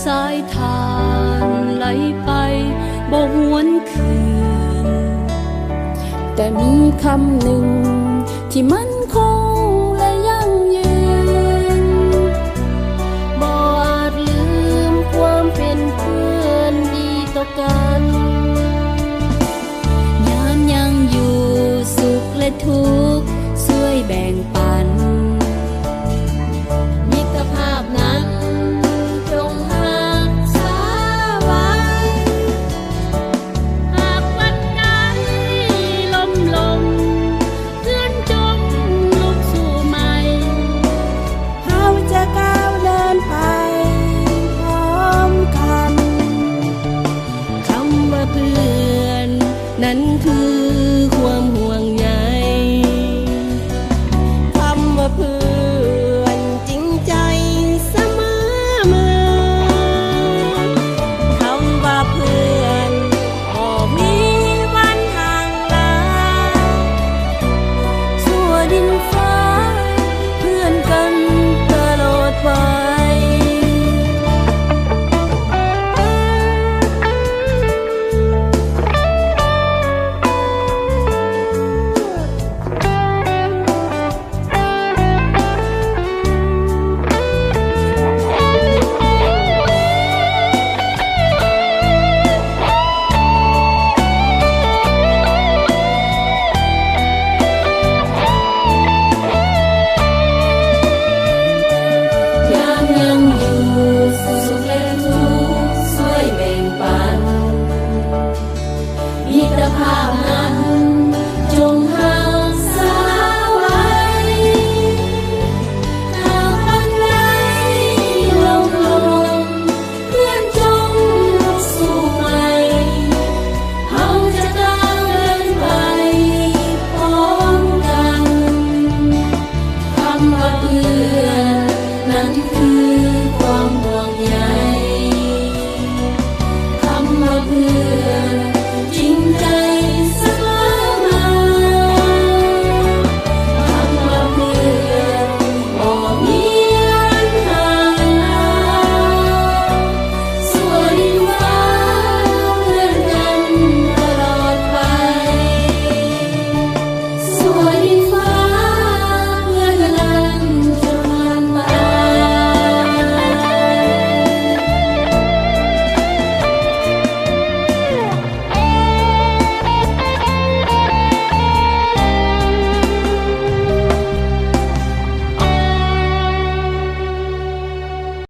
สายทานไหลไปบ่หวนคืนแต่มีคำหนึ่งที่มันคงและยั่งยืนบ่อาจลืมความเป็นเพื่อนดีต่อกันยามยังอยู่สุขและทุกข์ช่วยแบ่งปันมิตรภาพนั้นนั่นคือความห่วงใยคำว่าเพื่อนจริงใจเสมอมาคำว่าเพื่อนบ่มีวันห่างลาชั่วดินฟ้าเพื่อนกันตลอดไปมิตรภาพนั้นจงรักษาไว้หากวันไหนลงเพื่อนจงลุกสู้ใหม่เราจะก้าวเดินไปพร้อมกันคำว่าเพื่อนนั้นคือ